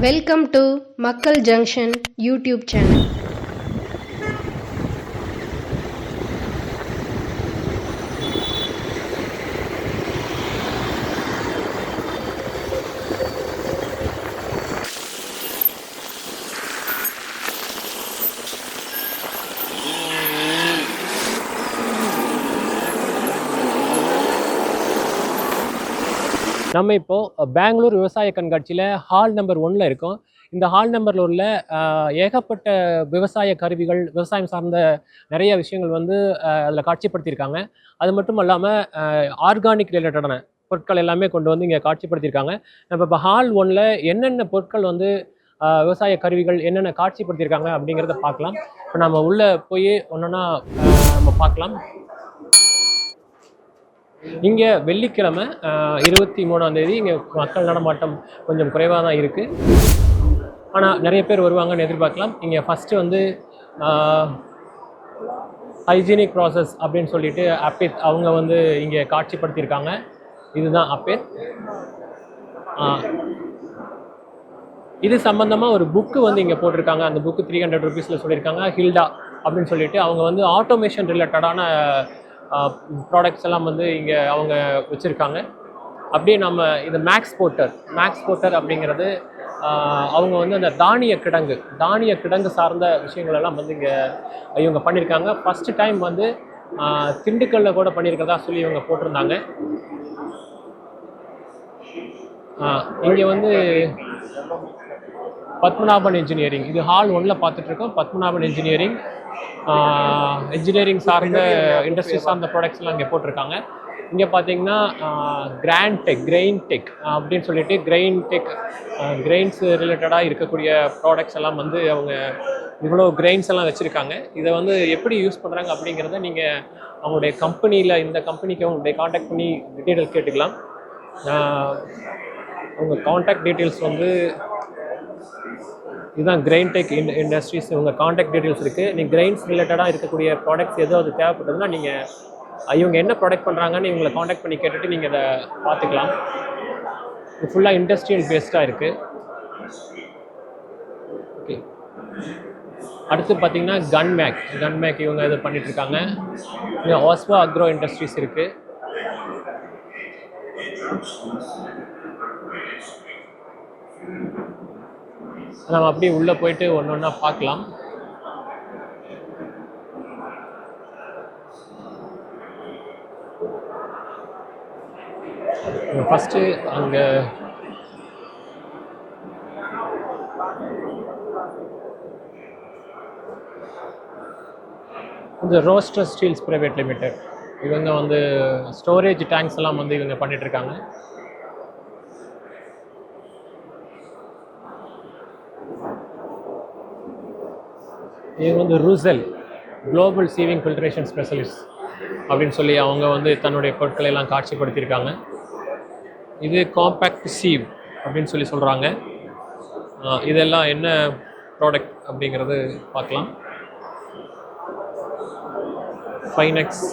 Welcome to மக்கள் junction YouTube channel. நம்ம இப்போது பெங்களூர் விவசாய கண்காட்சியில் ஹால் நம்பர் 1ல் இருக்கோம். இந்த ஹால் நம்பரில் உள்ள ஏகப்பட்ட விவசாய கருவிகள், விவசாயம் சார்ந்த நிறைய விஷயங்கள் வந்து அதில் காட்சிப்படுத்தியிருக்காங்க. அது மட்டும் இல்லாமல் ஆர்கானிக் ரிலேட்டடான பொருட்கள் எல்லாமே கொண்டு வந்து இங்கே காட்சிப்படுத்தியிருக்காங்க. நம்ம இப்போ ஹால் 1ல் என்னென்ன பொருட்கள் வந்து விவசாய கருவிகள் என்னென்ன காட்சிப்படுத்தியிருக்காங்க அப்படிங்கிறத பார்க்கலாம். இப்போ நம்ம உள்ளே போய் ஒன்றா நம்ம பார்க்கலாம். இங்கே வெள்ளிக்கிழமை 23ஆம் தேதி இங்கே மக்கள் நடமாட்டம் கொஞ்சம் குறைவாக தான் இருக்குது. ஆனால் நிறைய பேர் வருவாங்கன்னு எதிர்பார்க்கலாம். இங்கே ஃபஸ்ட்டு வந்து ஹைஜீனிக் ப்ராசஸ் அப்படின்னு சொல்லிட்டு அப்பித் அவங்க வந்து இங்கே காட்சிப்படுத்தியிருக்காங்க. இதுதான் அப்பித். இது சம்மந்தமாக ஒரு புக்கு வந்து இங்கே போட்டிருக்காங்க. அந்த புக்கு 300 ரூபீஸில் சொல்லியிருக்காங்க. ஹில்டா அப்படின்னு சொல்லிட்டு அவங்க வந்து ஆட்டோமேஷன் ரிலேட்டடான ப்ராடக்ட்ஸ் எல்லாம் வந்து இங்கே அவங்க வச்சுருக்காங்க. அப்படியே நம்ம இது மேக்ஸ் போட்டர் அப்படிங்கிறது அவங்க வந்து அந்த தானிய கிடங்கு சார்ந்த விஷயங்கள் எல்லாம் வந்து இங்கே இவங்க பண்ணியிருக்காங்க. ஃபஸ்ட்டு டைம் வந்து திண்டுக்கல்லில் கூட பண்ணியிருக்கிறதா சொல்லி இவங்க போட்டிருந்தாங்க. இங்கே வந்து பத்மநாபன் இன்ஜினியரிங், இது ஹால் 1ல் பார்த்துட்ருக்கோம். பத்மநாபன் இன்ஜினியரிங் சார்ந்த இண்டஸ்ட்ரி சார்ந்த ப்ராடக்ட்ஸ் எல்லாம் இங்கே போட்டிருக்காங்க. இங்கே பார்த்தீங்கன்னா கிரெயின் டெக் அப்படின்னு சொல்லிட்டு கிரெயின்ஸ் ரிலேட்டடாக இருக்கக்கூடிய ப்ராடக்ட்ஸ் எல்லாம் வந்து அவங்க இவ்வளோ கிரெயின்ஸ் எல்லாம் வச்சுருக்காங்க. இதை வந்து எப்படி யூஸ் பண்ணுறாங்க அப்படிங்கிறத நீங்கள் அவங்களுடைய கம்பெனியில் இந்த கம்பெனிக்கு அவங்களுடைய காண்டாக்ட் பண்ணி டீட்டெயில்ஸ் கேட்டுக்கலாம். அவங்க காண்டாக்ட் டீட்டெயில்ஸ் வந்து இதுதான் கிரெயின் டெக் இண்டஸ்ட்ரீஸ். உங்கள் காண்டாக்ட் டீட்டெயில்ஸ் இருக்குது. நீங்கள் கிரெயின்ஸ் ரிலேட்டடாக இருக்கக்கூடிய ப்ராடக்ட்ஸ் எதாவது தேவைப்பட்டதுன்னா நீங்கள் இவங்க என்ன ப்ராடக்ட் பண்ணுறாங்கன்னு இவங்களை காண்டாக்ட் பண்ணி கேட்டுட்டு நீங்கள் இதை பார்த்துக்கலாம். இது ஃபுல்லாக இண்டஸ்ட்ரியல் பேஸ்டாக இருக்குது. ஓகே, அடுத்து பார்த்தீங்கன்னா கன்மேக் இவங்க இது பண்ணிகிட்ருக்காங்க. இங்கே ஆஸ்வா அக்ரோ இண்டஸ்ட்ரீஸ் இருக்குது. நம்ம அப்படியே உள்ளே போயிட்டு ஒன்று ஒன்றா பார்க்கலாம். ஃபஸ்ட்டு அங்கே இந்த ரோஸ்டர் ஸ்டீல்ஸ் பிரைவேட் லிமிடெட் இவங்க வந்து ஸ்டோரேஜ் டேங்க்ஸ் எல்லாம் வந்து இவங்க பண்ணிகிட்ருக்காங்க. இவங்க வந்து ரூசெல் குளோபல் சீவிங் ஃபில்ட்ரேஷன் ஸ்பெஷலிஸ்ட் அப்படின்னு சொல்லி அவங்க வந்து தன்னுடைய பொருட்களை எல்லாம் காட்சிப்படுத்தியிருக்காங்க. இது காம்பேக்ட் சீவ் அப்படின்னு சொல்லி சொல்கிறாங்க. இதெல்லாம் என்ன ப்ராடக்ட் அப்படிங்கிறது பார்க்கலாம். ஃபைனெக்ஸ்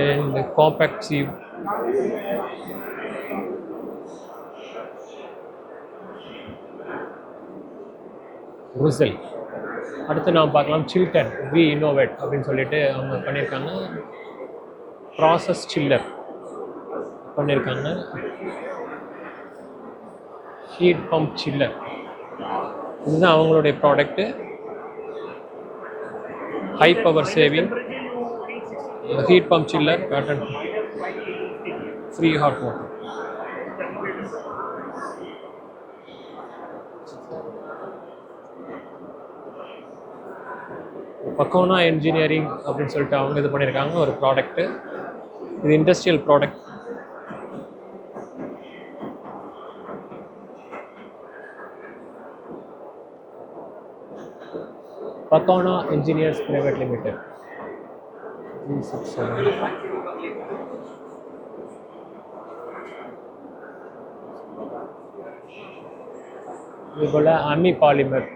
அண்ட் காம்பேக்ட் சீவ். ரூசெல். அடுத்து நாம் பார்க்கலாம் சில்டன் வி இன்னோவேட் அப்படின்னு சொல்லிட்டு அவங்க பண்ணியிருக்காங்க. ப்ராசஸ் சில்லர் பண்ணியிருக்காங்க. ஹீட் பம்ப் சில்லர் இதுதான் அவங்களுடைய product. High power saving heat pump chiller patent free hot water. பக்கோனா இன்ஜினியரிங் அப்படின்னு சொல்லிட்டு அவங்க இது பண்ணியிருக்காங்க ஒரு ப்ராடக்ட்டு. இது இண்டஸ்ட்ரியல் ப்ராடக்ட். பக்கோனா இன்ஜினியர்ஸ் பிரைவேட் லிமிடெட். இதுபோல் அமி பாலிமர்.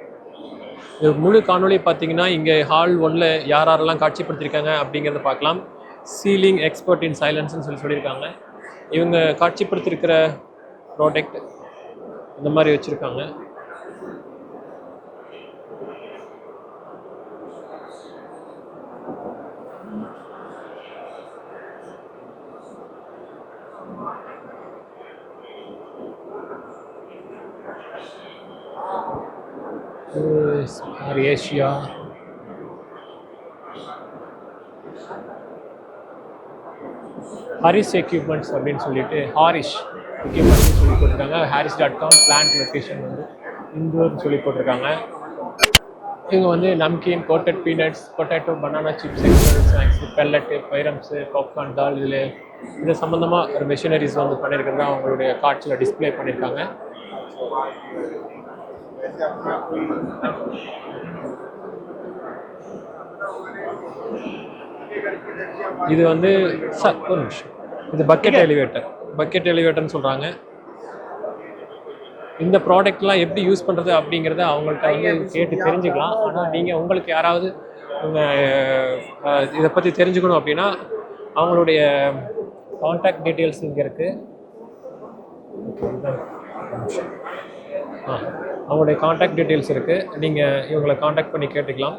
இது முழு காணொலி பார்த்தீங்கன்னா இங்கே ஹால் 1ல் யாரெல்லாம் காட்சிப்படுத்தியிருக்காங்க அப்படிங்கிறத பார்க்கலாம். சீலிங் எக்ஸ்பர்ட் இன் சைலன்ஸ்ன்னு சொல்லியிருக்காங்க. இவங்க காட்சிப்படுத்தியிருக்கிற ப்ராடக்ட் இந்த மாதிரி வச்சுருக்காங்க. ஏஷியா ஹாரிஸ் எக்யூப்மெண்ட்ஸ் அப்படின்னு சொல்லிட்டு ஹாரிஷ் எக்யூப்மெண்ட்ஸ் சொல்லி போட்டிருக்காங்க. ஹாரிஸ்.com பிளான்ட் லொக்கேஷன் வந்து இந்தூர்னு சொல்லி போட்டிருக்காங்க. இவங்க வந்து namkeen, coated peanuts, potato, banana chips, snacks, pellet, fryums, popcorn, dal, இதில் இது சம்மந்தமாக ஒரு மெஷினரிஸ் வந்து பண்ணியிருக்கிறதா அவங்களுடைய காட்சியில் டிஸ்பிளே பண்ணியிருக்காங்க. இது வந்து ஒரு நிமிஷம், இது பக்கெட் எலிவேட்டர்னு சொல்கிறாங்க. இந்த ப்ராடக்ட்லாம் எப்படி யூஸ் பண்ணுறது அப்படிங்கிறத அவங்கள்ட்ட வந்து கேட்டு தெரிஞ்சுக்கலாம். ஆனால் நீங்கள் உங்களுக்கு யாராவது இதை பற்றி தெரிஞ்சுக்கணும் அப்படின்னா அவங்களுடைய கான்டாக்ட் டீட்டெயில்ஸ் இங்கே இருக்குது. அவங்களுடைய கான்டாக்ட் டீட்டெயில்ஸ் இருக்குது, நீங்கள் இவங்களை கான்டாக்ட் பண்ணி கேட்டுக்கலாம்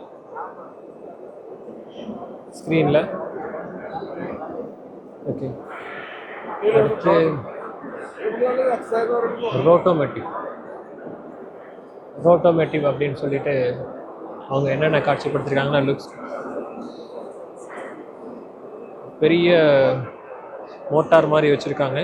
ஸ்க்ரீனில். ஓகே, அடுத்து ரோட்டோமேட்டிவ் அப்படின்னு சொல்லிட்டு அவங்க என்னென்ன காட்சிப்படுத்திருக்காங்கன்னா லுக்ஸ் பெரிய மோட்டார் மாதிரி வச்சுருக்காங்க.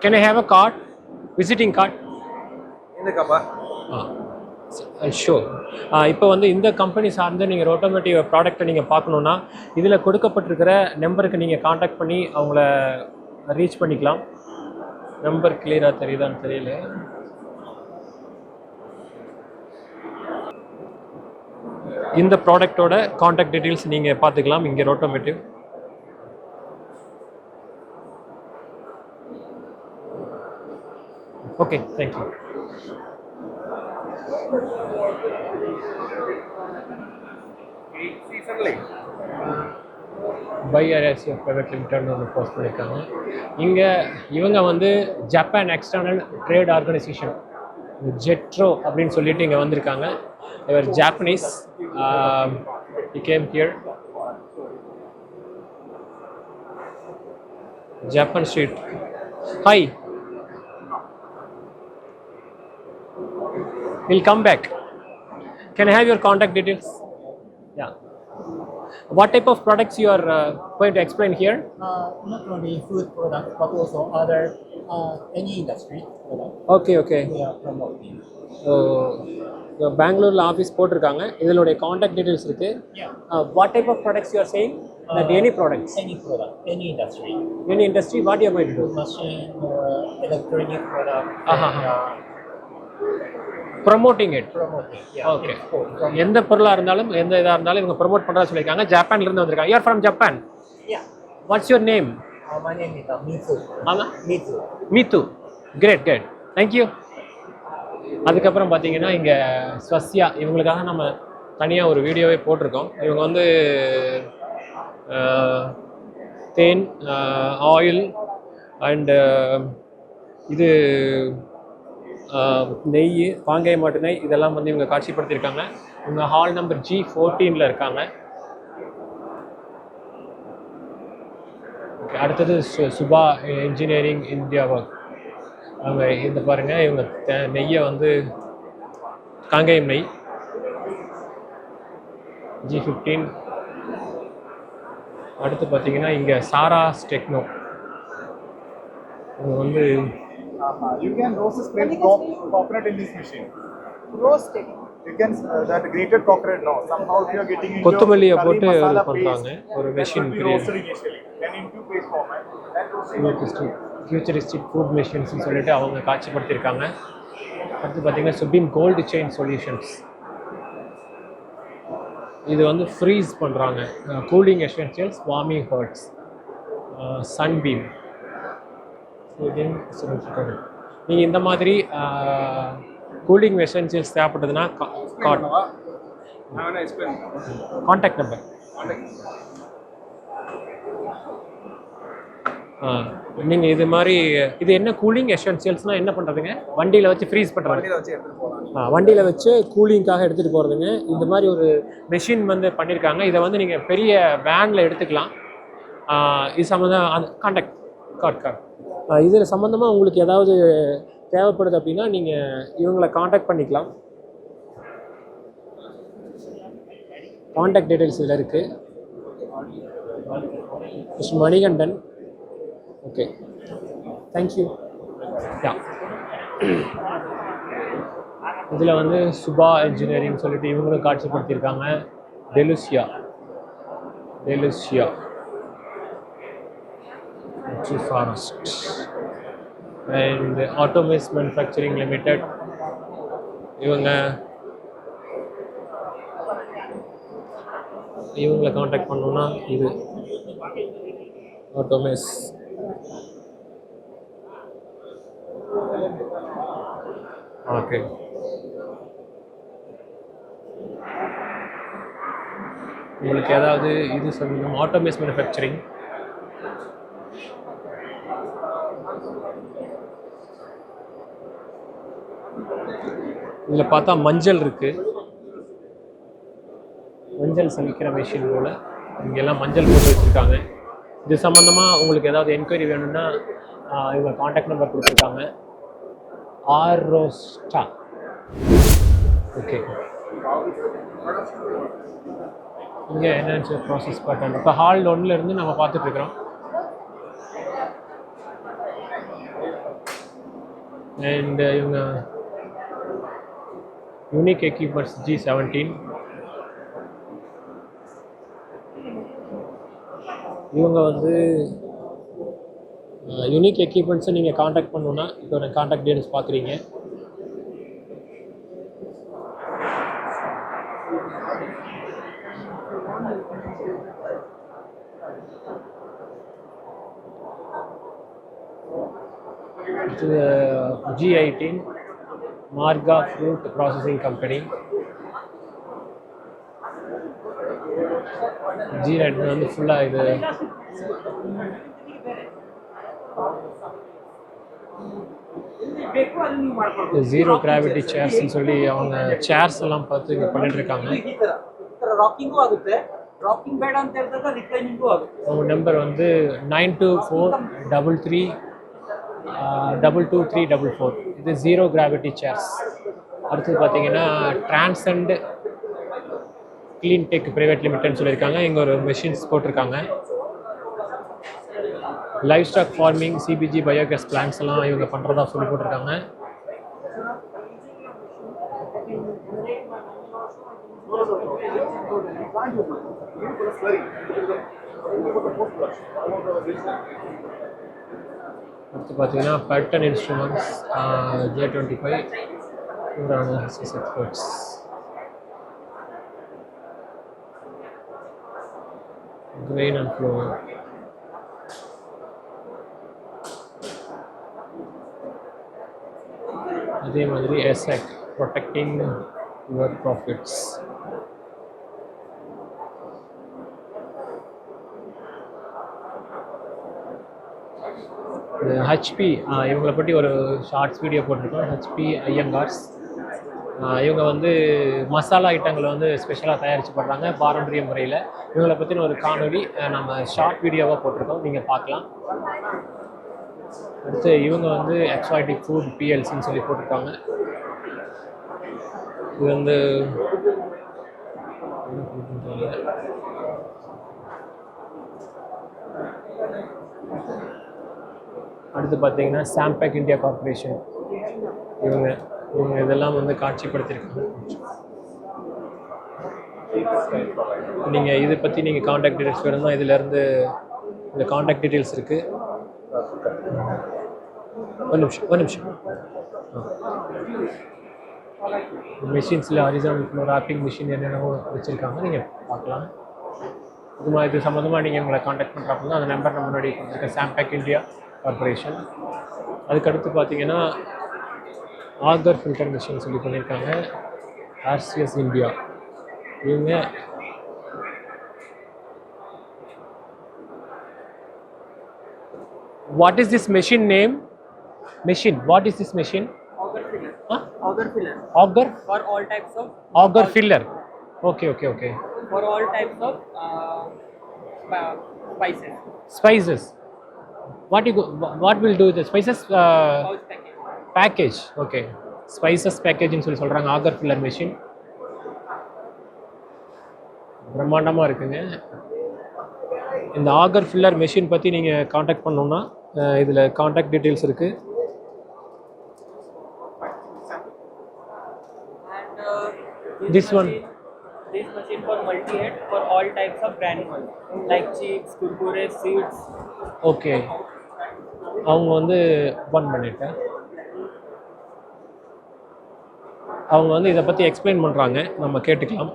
Can I have a card? Visiting card? Sure. இப்போ வந்து இந்த கம்பெனி சார்ந்து நீங்கள் ரோட்டோமேட்டிவ் ப்ராடக்ட்டை நீங்கள் பார்க்கணுன்னா இதில் கொடுக்கப்பட்டிருக்கிற நம்பருக்கு நீங்கள் காண்டாக்ட் பண்ணி அவங்கள ரீச் பண்ணிக்கலாம். நம்பர் கிளியராக தெரியுதான்னு தெரியல. இந்த ப்ராடக்டோட காண்டாக்ட் டீட்டெயில்ஸ் நீங்கள் பார்த்துக்கலாம் இங்கே Rotomative. Okay, thank you. By RSC private லிமிடெட்னு ஒன்று போஸ்ட் பண்ணியிருக்காங்க. இங்கே இவங்க வந்து Japan external trade organisation JETRO அப்படின்னு சொல்லிட்டு இங்கே வந்திருக்காங்க. இவர் Japanese. he came here. Japan street. Hi. We'll come back. Can I have your contact details? Yeah. What type of products you are going to explain here? Not only food products, but also other any industry product. Okay. We are promoting. பெங்களூரில் office போட்டிருக்காங்க. இதனுடைய contact details இருக்குது. What type of products you are saying? Any products? Any product, any industry. Any industry, what you are going to do? Machine or electronic product. Promoting it. Promoting, yeah. Okay. எந்த பொருளாக இருந்தாலும் எந்த இதாக இருந்தாலும் இவங்க promote பண்ணுறதா சொல்லியிருக்காங்க. ஜப்பான்லேருந்து வந்திருக்காங்க. You are from Japan? Yeah. What's your name? My name is Mitsu. Mitsu. Great. Thank you. அதுக்கப்புறம் பார்த்தீங்கன்னா இங்கே ஸ்வஸ்யா, இவங்களுக்காக நம்ம தனியாக ஒரு வீடியோவே போட்டிருக்கோம். இவங்க வந்து தேன், ஆயில் அண்டு இது நெய், காங்கேய மாட்டு நெய், இதெல்லாம் வந்து இவங்க காட்சிப்படுத்தியிருக்காங்க. இவங்க ஹால் நம்பர் G14 இருக்காங்க. அடுத்தது சுபா இன்ஜினியரிங் இந்தியா ஒர்க். அவங்க இந்த பாருங்கள், இவங்க நெய்யை வந்து காங்கேயம் நெய் G15. அடுத்து பார்த்தீங்கன்னா இங்கே சாராஸ் டெக்னோ. இவங்க வந்து you can roast scrape coconut in this machine. Roasted. You can that grated coconut now. Somehow you are getting into கொத்தமல்லியை போட்டு masala பண்ணுறாங்க ஒரு machine create. initially. Then into paste format. That roasting. Futuristic food மெஷின்ஸ்னு சொல்லிட்டு அவங்க காட்சிப்படுத்தியிருக்காங்க. அடுத்து பார்த்தீங்கன்னா supreme gold chain solutions. இது வந்து ஃப்ரீஸ் பண்ணுறாங்க. Cooling essentials, warming hearts, sunbeam. நீங்கள் இந்த மாதிரி கூலிங் எசென்ஷியல்ஸ் தேவைப்படுதுன்னா கான்டாக்ட் நம்பர். நீங்கள் இது மாதிரி இது என்ன கூலிங் எசென்ஷியல்ஸ்னால் என்ன பண்ணுறதுங்க? வண்டியில் வச்சு ஃப்ரீஸ் பண்ணுறாங்க. வண்டியில் வச்சு கூலிங்காக எடுத்துகிட்டு போகிறதுங்க. இந்த மாதிரி ஒரு மெஷின் வந்து பண்ணியிருக்காங்க. இதை வந்து நீங்கள் பெரிய வேனில் எடுத்துக்கலாம். இது சம்மந்தம் கான்டாக்ட் கார்டு இதில் சம்மந்தமாக உங்களுக்கு ஏதாவது தேவைப்படுது அப்படின்னா நீங்கள் இவங்களை காண்டாக்ட் பண்ணிக்கலாம். காண்டாக்ட் டீட்டெயில்ஸ் இதில் இருக்குது. Mister Manikandan. Okay, thank you. Yeah, இதில் வந்து சுபா இன்ஜினியரிங் சொல்லிட்டு இவங்களும் காட்சிப்படுத்தியிருக்காங்க. டெலுசியா ஃபாரஸ்ட் அண்ட் ஆட்டோமேஸ் மேனுஃபேக்சரிங் லிமிடெட். இவங்களை காண்டாக்ட் பண்ணோன்னா இது ஆட்டோமேஸ். ஓகே, உங்களுக்கு ஏதாவது இது சொல்லணும் ஆட்டோமேஸ் மேனுஃபேக்சரிங். இதில் பார்த்தா மஞ்சள் இருக்குது. மஞ்சள் சமைக்கிற மிஷின் போல் இங்கெல்லாம் மஞ்சள் போட்டு வச்சுருக்காங்க. இது சம்மந்தமாக உங்களுக்கு ஏதாவது என்கொயரி வேணும்னா இவங்க காண்டாக்ட் நம்பர் கொடுத்துருக்காங்க. ஆரோஸ்டா. ஓகே, இங்கே என்னென்னு ப்ராசஸ் பேட்டர்ன் இப்போ ஹால் 1 நம்ம பார்த்துட்ருக்குறோம். அண்ட் இவங்க யூனிக் எக்யூப்மெண்ட்ஸ் G17. இவங்க வந்து யூனிக் எக்யூப்மெண்ட்ஸை நீங்கள் காண்டாக்ட் பண்ணணுன்னா இப்போ நான் காண்டாக்ட் டீடைல்ஸ் பார்க்குறீங்க. G18 மார்கா ஃப்ரூட் ப்ராசஸிங் கம்பெனி. G19 வந்து ஃபுல்லாக இது ஜீரோ கிராவிட்டி சேர்ஸ்ன்னு சொல்லி அவங்க சேர்ஸ் எல்லாம் பார்த்து இங்கே பண்ணிட்டு இருக்காங்க. அவங்க நம்பர் வந்து 9243322344. இது ஜீரோ கிராவிட்டி சேர்ஸ். அடுத்தது பார்த்தீங்கன்னா டிரான்சண்ட் கிளீன் டெக் பிரைவேட் லிமிடெட்னு சொல்லியிருக்காங்க. இங்கே ஒரு மெஷின்ஸ் போட்டிருக்காங்க. Livestock farming, CBG, biogas plants எல்லாம் இவங்க பண்ணுறதா சொல்லி போட்டிருக்காங்க. அடுத்து பார்த்தீங்கன்னா Patton instruments J25 experts. Grain and flour. அதே மாதிரி ESSEC protecting your profits. HP இவங்களை பற்றி ஒரு ஷார்ட்ஸ் வீடியோ போட்டிருக்கோம். HP ஐயங்கார்ஸ். இவங்க வந்து மசாலா ஐட்டங்களை வந்து ஸ்பெஷலாக தயாரித்து பண்ணுறாங்க பாரம்பரிய முறையில். இவங்களை பற்றின ஒரு காணொலி நம்ம ஷார்ட் வீடியோவாக போட்டிருக்கோம், நீங்கள் பார்க்கலாம். அடுத்து இவங்க வந்து எக்ஸாட்டிக் ஃபுட் PLCன்னு சொல்லி போட்டிருக்காங்க. இது வந்து அடுத்து பார்த்தீங்கன்னா சாம்பேக் இந்தியா கார்பரேஷன். இவங்க இதெல்லாம் வந்து காட்சிப்படுத்தியிருக்காங்க. நீங்கள் இதை பற்றி நீங்கள் காண்டாக்ட் டீட்டெயில்ஸ் வேணும்னா இதிலேருந்து இந்த காண்டாக்ட் டீட்டெயில்ஸ் இருக்குது. ஒரு நிமிஷம் மிஷின்ஸில் ஹாரிசான்டல் ராப்பிங் மிஷின் என்னென்னவோ வச்சுருக்காங்க, நீங்கள் பார்க்கலாம். இது சம்மந்தமாக நீங்கள் உங்களை காண்டாக்ட் பண்ணுறப்போ அந்த நம்பர் நம்ம முன்னாடி கொடுத்துருக்க சாம்பேக் இந்தியா கார்பரேஷன். அதுக்கடுத்து பார்த்தீங்கன்னா ஆகர் ஃபில்டர் மிஷின் சொல்லி பண்ணியிருக்காங்க ஆர்சிஎஸ் இந்தியா. இவங்க what is this machine name? What is this machine? Auger filler. Huh? Auger filler. Auger? For all types of. Auger filler. Okay. For all types of spices. Spices. What will do the spices? Pouch package. Package. Okay. Spices packaging சொல்லி சொல்கிறாங்க. Auger filler machine. பிரம்மாண்டமாக இருக்குங்க. இந்த ஆகர் filler machine பற்றி நீங்கள் contact பண்ணோன்னா இதில் contact details இருக்குது. And This one. This machine for multi-head for all types of granules like chips, kurkure, seeds. Okay, அவங்க வந்து ஓப்பன் பண்ணிட்டேன். அவங்க வந்து இதை பற்றி எக்ஸ்பிளைன் பண்ணுறாங்க, நம்ம கேட்டுக்கலாம்.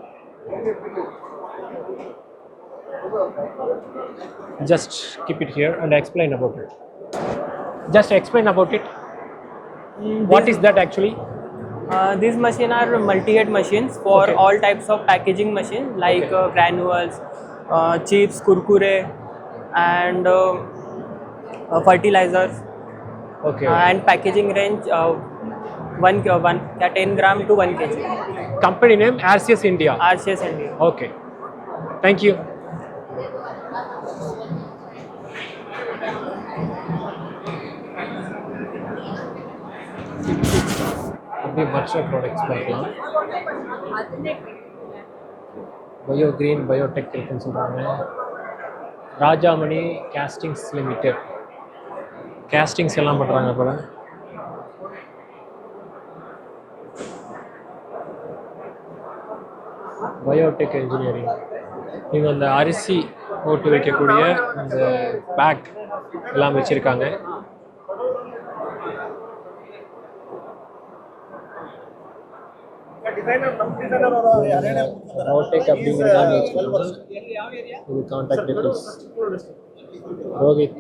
Just keep it here and explain about it. Just explain about it. What is that actually? These machines are multi-head machines for Okay. all types of packaging machines like Okay. granules, chips, kurkure, and fertilizers. Okay. And packaging range 10 gram to 1 kg. Company name RCS India. RCS India. Okay. Thank you. அப்படியே மற்ற products பார்க்கலாம். Bio green Biotech இருக்குன்னு சொல்கிறாங்க. Rajamani castings limited. Castings எல்லாம் பண்ணுறாங்க போல. Biotech engineering. இவங்க அந்த அரிசி போட்டு வைக்கக்கூடிய இந்த பேக் எல்லாம் வச்சுருக்காங்க. பயோடெக் அப்படிங்கிறத வச்சுருக்காங்க. இது கான்டாக்ட் டீட்டெயில்ஸ். ரோஹித்.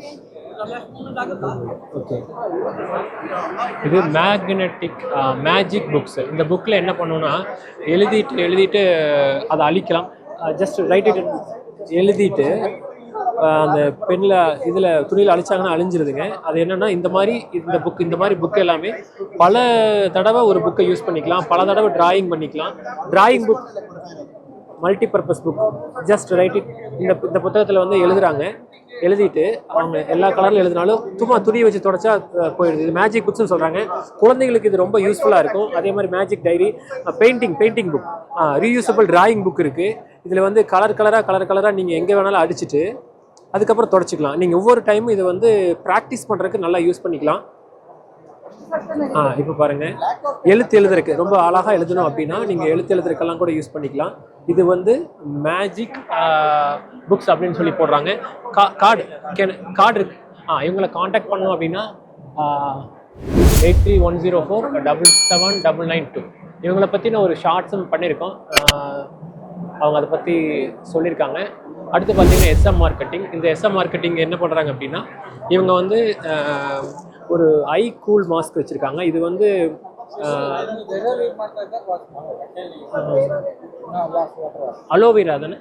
ஓகே, இது மேஜிக் புக்ஸ். இந்த புக்கில் என்ன பண்ணணும்னா எழுதிட்டு அதை அழிக்கலாம். ஜஸ்ட் ரைட் இட், எழுதிட்டு அந்த பெண்ணில் இதில் துணியில் அழிச்சாங்கன்னா அழிஞ்சிருதுங்க. அது என்னென்னா இந்த மாதிரி புக் எல்லாமே பல தடவை ஒரு புக்கை யூஸ் பண்ணிக்கலாம், பல தடவை டிராயிங் பண்ணிக்கலாம். Drawing book, multipurpose book. Just right it. இந்த புத்தகத்தில் வந்து எழுதிட்டு அவங்க எல்லா கலரில் எழுதினாலும் சும்மா துணியை வச்சு தொடச்சா போயிடுது. இது மேஜிக் புக்ஸ்னு சொல்கிறாங்க. குழந்தைங்களுக்கு இது ரொம்ப யூஸ்ஃபுல்லாக இருக்கும். அதே மாதிரி magic diary, painting book, reusable drawing book இருக்குது. இதில் வந்து கலர் கலராக நீங்கள் எங்கே வேணாலும் அடிச்சுட்டு அதுக்கப்புறம் தொடச்சிக்கலாம். நீங்கள் ஒவ்வொரு டைமும் இதை வந்து ப்ராக்டிஸ் பண்ணுறதுக்கு நல்லா யூஸ் பண்ணிக்கலாம். இப்போ பாருங்கள், எழுதுறதுக்கு ரொம்ப அழகாக எழுதணும் அப்படின்னா நீங்கள் எழுதுறதுக்கெல்லாம் கூட யூஸ் பண்ணிக்கலாம். இது வந்து மேஜிக் புக்ஸ் அப்படின்னு சொல்லி போடுறாங்க. கார்டு இருக்கு. இவங்களை காண்டாக்ட் பண்ணணும் அப்படின்னா 8310477992. இவங்களை பற்றின ஒரு ஷார்ட்ஸும் பண்ணியிருக்கோம். அவங்க அதை பற்றி சொல்லியிருக்காங்க. அடுத்து பார்த்தீங்கன்னா SM மார்க்கெட்டிங். இந்த SM மார்க்கெட்டிங் என்ன பண்ணுறாங்க அப்படின்னா இவங்க வந்து ஒரு ஐ கூல் மாஸ்க் வச்சுருக்காங்க. இது வந்து அலோவேரா தானே?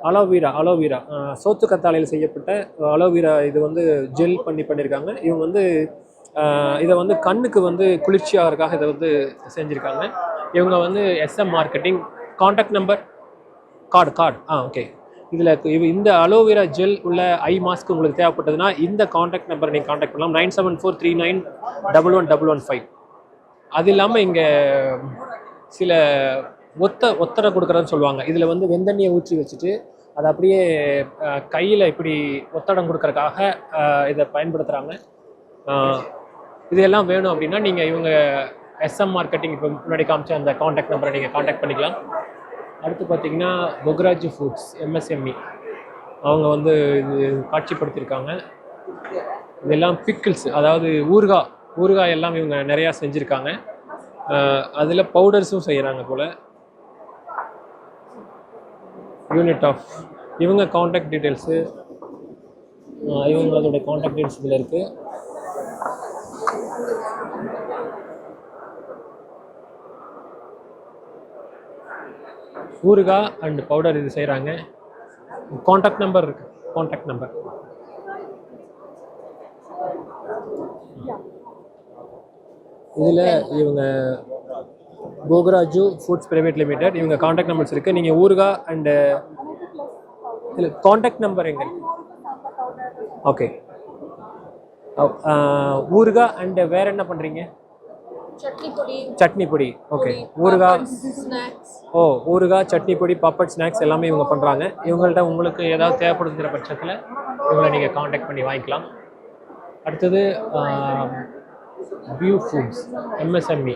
அலோவேரா சோத்து கத்தாழையில் செய்யப்பட்ட அலோவேரா. இது வந்து ஜெல் பண்ணியிருக்காங்க. இவங்க வந்து இதை வந்து கண்ணுக்கு வந்து குளிர்ச்சியாகிறதுக்காக இதை வந்து செஞ்சுருக்காங்க. இவங்க வந்து SM marketing. Contact number, card. Okay. இதில் இந்த அலோவேரா ஜெல் உள்ள ஐ மாஸ்க் உங்களுக்கு தேவைப்பட்டதுன்னா இந்த காண்டாக்ட் நம்பரை நீங்கள் காண்டாக்ட் பண்ணலாம். 9743911115. அது இல்லாமல் இங்கே சில ஒத்தடை கொடுக்குறதுன்னு சொல்லுவாங்க. இதில் வந்து வெந்தண்ணியை ஊற்றி வச்சுட்டு அதை அப்படியே கையில் இப்படி ஒத்தடம் கொடுக்கறதுக்காக இதை பயன்படுத்துகிறாங்க. இதெல்லாம் வேணும் அப்படின்னா நீங்கள் இவங்க SM மார்க்கெட்டிங் இப்போ முன்னாடி காமிச்ச அந்த காண்டாக்ட் நம்பரை நீங்கள் காண்டாக்ட் பண்ணிக்கலாம். அடுத்து பார்த்தீங்கன்னா பொக்ராஜ் ஃபுட்ஸ் MSME. அவங்க வந்து இது காட்சிப்படுத்தியிருக்காங்க. இதெல்லாம் பிக்கிள்ஸ், அதாவது ஊறுகாய் எல்லாம் இவங்க நிறையா செஞ்சுருக்காங்க. அதில் பவுடர்ஸும் செய்கிறாங்க போல். யூனிட் ஆஃப் இவங்க காண்டாக்ட் டீட்டெயில்ஸு, இவங்களோட காண்டாக்ட் டீட்டெயில்ஸ் இதில் இருக்குது. ஊறுகாய் அண்ட் பவுடர் இது செய்கிறாங்க. காண்டாக்ட் நம்பர் இருக்குது, காண்டாக்ட் நம்பர். இதில் இவங்க கோகராஜு ஃபுட்ஸ் பிரைவேட் லிமிடெட், இவங்க காண்டாக்ட் நம்பர்ஸ் இருக்குது. நீங்கள் ஊறுகாய் அண்டு இல்லை காண்டாக்ட் நம்பர் எங்கே இருக்குது? ஓகே. ஊறுகாய் அண்டு வேறு என்ன பண்ணுறீங்க? சட்னி பொடி. ஓகே. ஊறுகாய், ஊறுகாய், சட்னி பொடி, பாப்பட், ஸ்நாக்ஸ் எல்லாமே இவங்க பண்ணுறாங்க. இவங்கள்ட்ட உங்களுக்கு ஏதாவது தேவைப்படுங்கிற பட்சத்தில் இவங்களை நீங்கள் காண்டாக்ட் பண்ணி வாங்கிக்கலாம். அடுத்தது வியூ ஃபுட்ஸ் MSME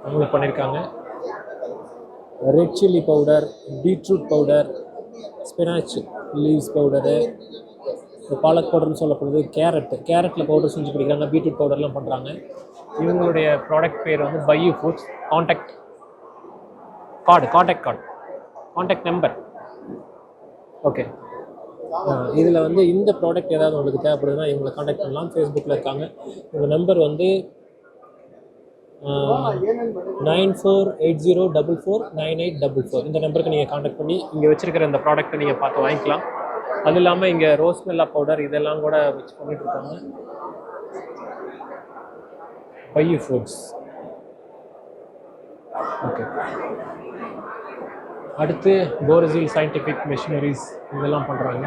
அவங்களுக்கு பண்ணியிருக்காங்க. Red chilli powder, beetroot powder, spinach leaves powder, palak பவுடர்னு சொல்லப்படுறது, கேரட்டில் பவுடர் செஞ்சு பிடிக்கிறாங்க, பீட்ரூட் பவுடர்லாம் பண்ணுறாங்க. இவங்களுடைய ப்ராடக்ட் பேர் வந்து பையூ ஃபுட்ஸ். Contact number. ஓகே. இதில் வந்து இந்த ப்ராடக்ட் ஏதாவது உங்களுக்கு தேவைப்படுதுன்னா இவங்களை காண்டாக்ட் பண்ணலாம். ஃபேஸ்புக்கில் இருக்காங்க. உங்கள் நம்பர் வந்து 9480449844. இந்த நம்பருக்கு நீங்கள் காண்டாக்ட் பண்ணி இங்கே வச்சுருக்கிற இந்த ப்ராடக்ட்டை நீங்கள் பார்த்து வாங்கிக்கலாம். அது இல்லாமல் இங்கே ரோஸ்மெல்லா பவுடர் இதெல்லாம் கூட வச்சு பண்ணிட்டுருக்காங்க. பையூ ஃபுட்ஸ். ஓகே. அடுத்து போரசில் சயின்டிஃபிக் மெஷினரிஸ் இதெல்லாம் பண்ணுறாங்க.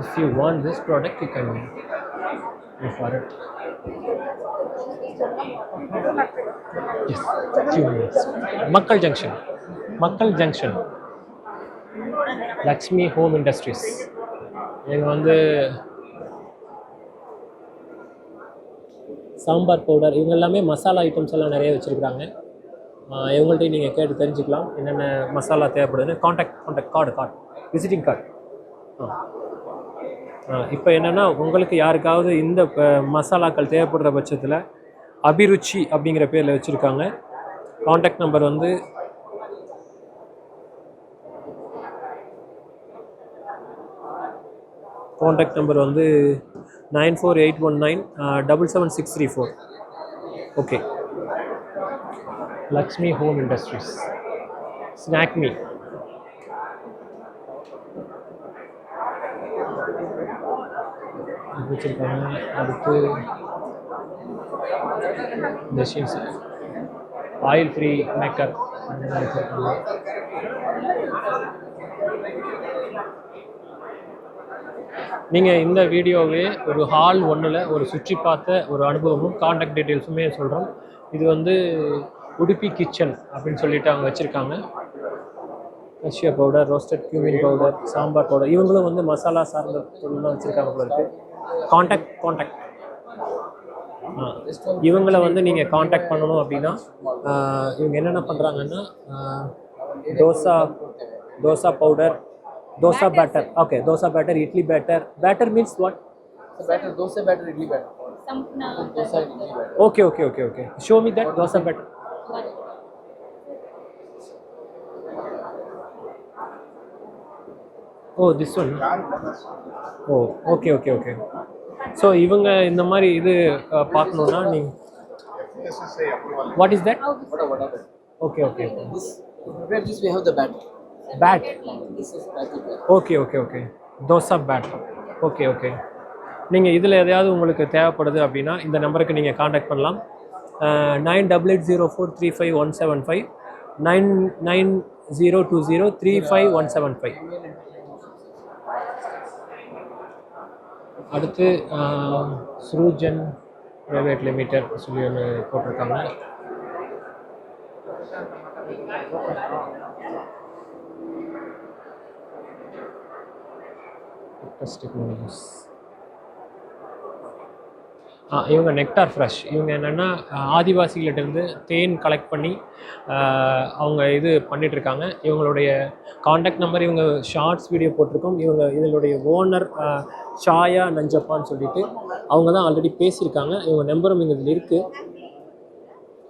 If you want this product, you can go for it. Yes, few minutes. Makkal Junction. Lakshmi Home Industries. இவங்க வந்து சாம்பார் பவுடர், இவங்க எல்லாமே மசாலா ஐட்டம்ஸ் எல்லாம் நிறைய வச்சுருக்குறாங்க. இவங்கள்ட்டையும் நீங்கள் கேட்டு தெரிஞ்சுக்கலாம் என்னென்ன மசாலா தேவைப்படுதுன்னு. Contact card visiting card. இப்போ என்னென்னா உங்களுக்கு யாருக்காவது இந்த மசாலாக்கள் தேவைப்படுற பட்சத்தில் அபிருச்சி அப்படிங்கிற பேரில் வச்சுருக்காங்க. காண்டாக்ட் நம்பர் வந்து 9481977634. Okay. Lakshmi home industries. Snack me. வச்சுருக்காங்க. அடுத்து மெஷின்ஸ், ஆயில் ஃப்ரீ மேக்கர் வச்சுருக்காங்க. நீங்கள் இந்த வீடியோவே ஒரு ஹால் 1ல் ஒரு சுற்றி பார்த்த ஒரு அனுபவமும் காண்டாக்ட் டீட்டெயில்ஸுமே சொல்கிறோம். இது வந்து உடுப்பி கிச்சன் அப்படின்னு சொல்லிட்டு அவங்க வச்சுருக்காங்க. Cassia powder, roasted cumin powder, sambar powder, இவங்களும் வந்து மசாலா சார்ந்த பொருள்லாம் வச்சுருக்காங்க போல இருக்குது. காண்டாக்ட் இவங்களை வந்து நீங்கள் காண்டாக்ட் பண்ணணும் அப்படின்னா இவங்க என்னென்ன பண்ணுறாங்கன்னா dosa powder, dosa batter. Okay, dosa batter, idli batter. Batter means what? So batter, dosa batter, idli batter. Dosa idli batter. Okay. Show me that dosa batter. Oh, this one. Oh, okay. So இவங்க இந்த மாதிரி இது பார்க்கணும்னா நீங்க what is that? Okay. This we have the batter. Bat. This is batter. Okay. Dosa batter. Okay. நீங்கள் இதில் எதையாவது உங்களுக்கு தேவைப்படுது அப்படின்னா இந்த நம்பருக்கு நீங்கள் காண்டாக்ட் பண்ணலாம். 9880435175 99035175. அடுத்து ஸ்ரூஜன் பிரைவேட் லிமிடெட் சொல்லி ஒன்று போட்டிருக்காங்க. இவங்க நெக்டார் ஃப்ரெஷ். இவங்க என்னென்னா ஆதிவாசிகள்கிட்டருந்து தேன் கலெக்ட் பண்ணி அவங்க இது பண்ணிகிட்ருக்காங்க. இவங்களுடைய காண்டாக்ட் நம்பர் இவங்க ஷார்ட்ஸ் வீடியோ போட்டிருக்கோம். இவங்க இதனுடைய ஓனர் ஷாயா நஞ்சப்பான்னு சொல்லிட்டு அவங்க தான் ஆல்ரெடி பேசியிருக்காங்க. இவங்க நம்பரும் இங்கே இதில் இருக்குது,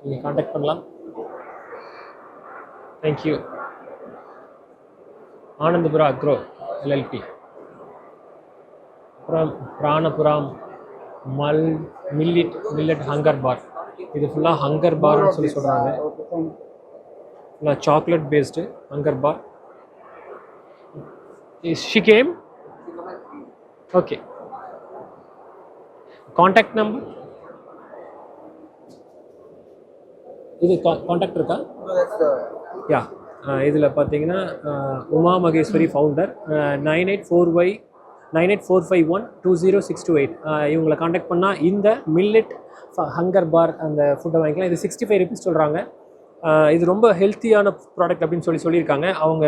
நீங்கள் காண்டாக்ட் பண்ணலாம். தேங்க்யூ. Anandapura agro LLP. அப்புறம் பிராணபுரம் மில்லட் ஹங்கர் பார். இது ஃபுல்லாக ஹங்கர் பார்னு சொல்லி சொல்கிறாங்க. ஃபுல்லாக chocolate based hunger bar. She came. Okay, contact number இது காண்டாக்ட் இருக்கா? யா, இதில் பார்த்தீங்கன்னா உமா மகேஸ்வரி ஃபவுண்டர் 9845120628. இவங்களை காண்டாக்ட் பண்ணால் இந்த மில்லட் ஹங்கர் பார் அந்த ஃபுட்டை வாங்கிக்கலாம். இது 65 rupees சொல்கிறாங்க. இது ரொம்ப ஹெல்த்தியான ப்ராடக்ட் அப்படின்னு சொல்லியிருக்காங்க. அவங்க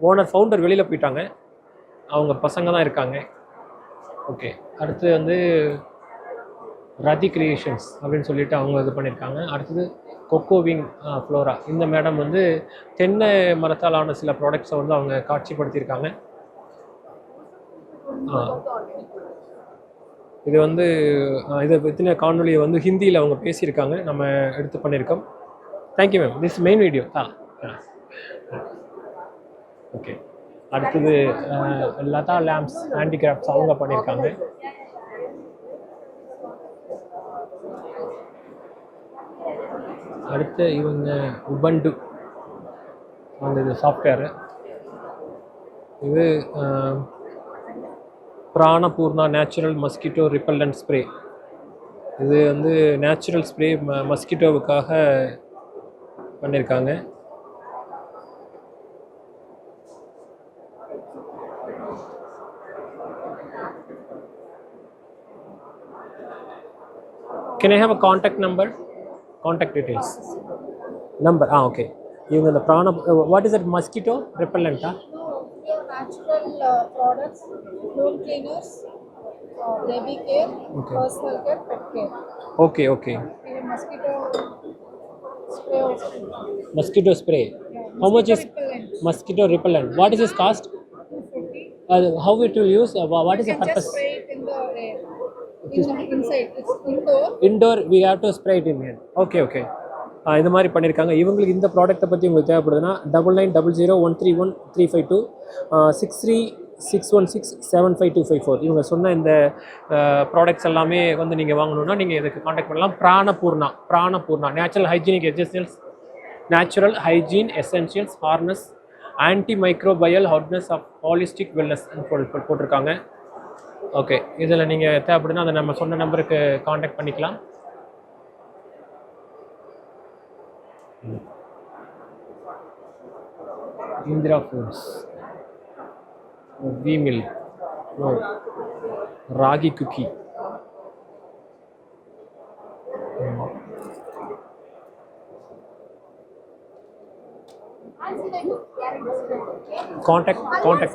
ஓனர் ஃபவுண்டர் வெளியில் போயிட்டாங்க, அவங்க பசங்க தான் இருக்காங்க. ஓகே, அடுத்து வந்து ரதி கிரியேஷன்ஸ் அப்படின்னு சொல்லிட்டு அவங்க இது பண்ணியிருக்காங்க. அடுத்தது கொக்கோவிங் ஃப்ளோரா. இந்த மேடம் வந்து தென்னை மரத்தால் ஆன சில ப்ராடக்ட்ஸை வந்து அவங்க காட்சிப்படுத்தியிருக்காங்க. இது வந்து இதை பற்றின காணொலியை வந்து ஹிந்தியில் அவங்க பேசியிருக்காங்க, நம்ம எடுத்து பண்ணியிருக்கோம். Thank you ma'am. This main video. Okay, அடுத்தது லதா லேம்ப்ஸ் ஹேண்டிகிராஃப்ட்ஸ் அவங்க பண்ணியிருக்காங்க. அடுத்து இவங்க உபண்டு அந்த இது சாஃப்ட்வேரு. இது பிராணபூர்ணா நேச்சுரல் மஸ்கிட்டோ ரிப்பல்லண்ட் ஸ்ப்ரே. இது வந்து நேச்சுரல் ஸ்ப்ரே மஸ்கிட்டோவுக்காக பண்ணியிருக்காங்க. Can I have a contact number? Contact details. Number. Okay. இவங்க இந்த பிராண what is that mosquito repellent? Natural products, room cleaners, baby care, Okay. personal care, pet care. Okay, okay. Mosquito spray also. Mosquito spray. How much is repellent. mosquito repellent? What is its cost? 240. How it will use? What is the You can just purpose? spray it in the air. Inside. It's indoor. Indoor we have to spray it in here. Okay, okay. இந்த மாதிரி பண்ணியிருக்காங்க. இவங்களுக்கு இந்த ப்ராடக்ட்டை பற்றி உங்களுக்கு தேவைப்படுதுன்னா 9900131352 6361675254. இவங்க சொன்ன இந்த ப்ராடக்ட்ஸ் எல்லாமே வந்து நீங்கள் வாங்கணுன்னா நீங்கள் இதுக்கு காண்டாக்ட் பண்ணலாம். Pranapoorna natural hygiene essentials harness anti microbial hardness of holistic wellness போட்டிருக்காங்க. ஓகே, இதில் நீங்கள் தேவைப்படுதுன்னா அதை நம்ம சொன்ன நம்பருக்கு காண்டாக்ட் பண்ணிக்கலாம். Indira foods, V mill, ragi cookie. Contact பண்ணு.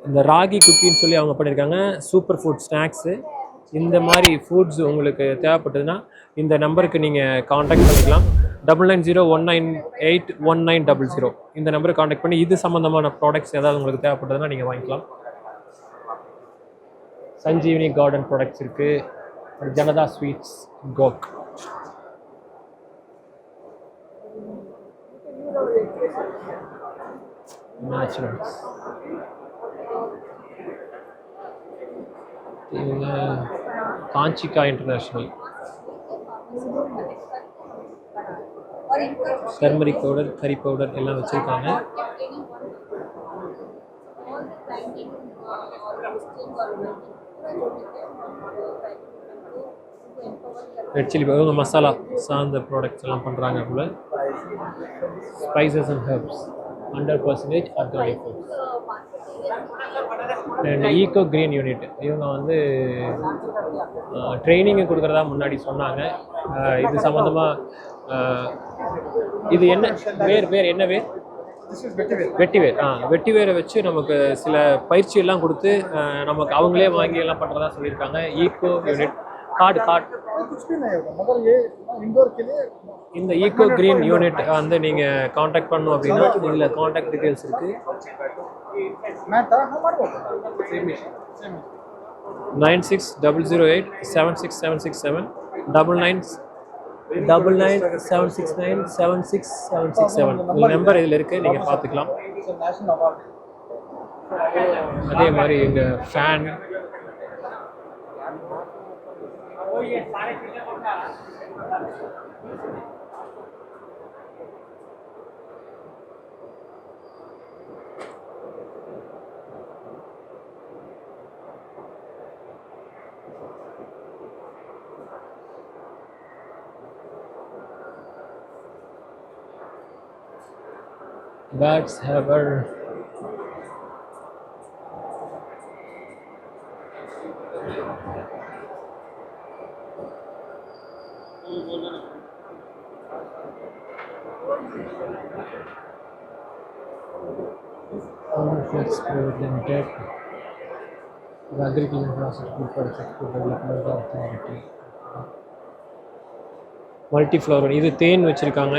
இந்த ராகி குக்கின்னு சொல்லி அவங்க பண்ணியிருக்காங்க. Super food snacks. இந்த மாதிரி ஃபுட்ஸ் உங்களுக்கு தேவைப்பட்டதுன்னா இந்த நம்பருக்கு நீங்கள் காண்டாக்ட் பண்ணிக்கலாம். 9901981900 இந்த நம்பருக்கு காண்டாக்ட் பண்ணி இது சம்மந்தமான ப்ராடக்ட்ஸ் ஏதாவது உங்களுக்கு தேவைப்பட்டதுன்னா நீங்கள் வாங்கிக்கலாம். சஞ்சீவினி கார்டன் ப்ராடக்ட்ஸ் இருக்குது. Janata sweets Coke. நேச்சுரல்ஸ். இவங்க காஞ்சிகா இன்டர்நேஷ்னல். டர்மரிக் பவுடர், கறி பவுடர் எல்லாம் வச்சுருக்காங்க. ரெட் சில்லி இவங்க மசாலா சார்ந்த ப்ராடக்ட்ஸ் எல்லாம் பண்ணுறாங்க போல. Spices and herbs 100% organic foods. And eco green unit இவங்க வந்து ட்ரைனிங்கு கொடுக்குறதா முன்னாடி சொன்னாங்க. இது சம்மந்தமாக இது என்ன வேர் என்ன வேர்? This is vetiver. வெட்டிவேர் வெட்டிவேரை வச்சு நமக்கு சில பயிற்சி எல்லாம் கொடுத்து நமக்கு அவங்களே வாங்கி எல்லாம் பண்ணுறதா சொல்லியிருக்காங்க. ஈகோ யூனிட் கார்டு कुछ भी नहीं होगा मगर ये इंडोर के लिए இந்த ஈகோ கிரீன் யூனிட் வந்து நீங்கள் காண்டாக்ட் பண்ணணும் அப்படின்னா இதில் காண்டாக்ட் டீட்டெயில்ஸ் இருக்குது. मैं था हमारे को सेम 9600876767 9997697667 இந்த நம்பர் இதில் இருக்குது, நீங்கள் பார்த்துக்கலாம். नेशनल अवार्ड அதே மாதிரி இங்கே fan bags haber Flex Private Limited, the Agricultural Infrastructure Project Development Authority, multi flower. இது தேன் வச்சுருக்காங்க.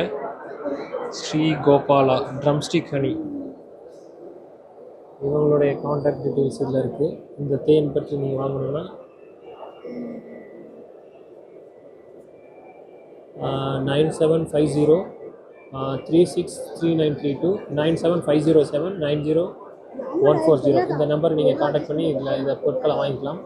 ஸ்ரீ கோபாலா ட்ரம்ஸ்டிக் ஹனி, இவங்களுடைய காண்டாக்ட் டீட்டெயில்ஸ் இதில் இருக்குது. இந்த தேன் பற்றி நீங்கள் வாங்கணுன்னா 9750 363932 97507 90140 இந்த நம்பர் நீங்கள் காண்டாக்ட் பண்ணி இதை பொருட்களை வாங்கிக்கலாம்.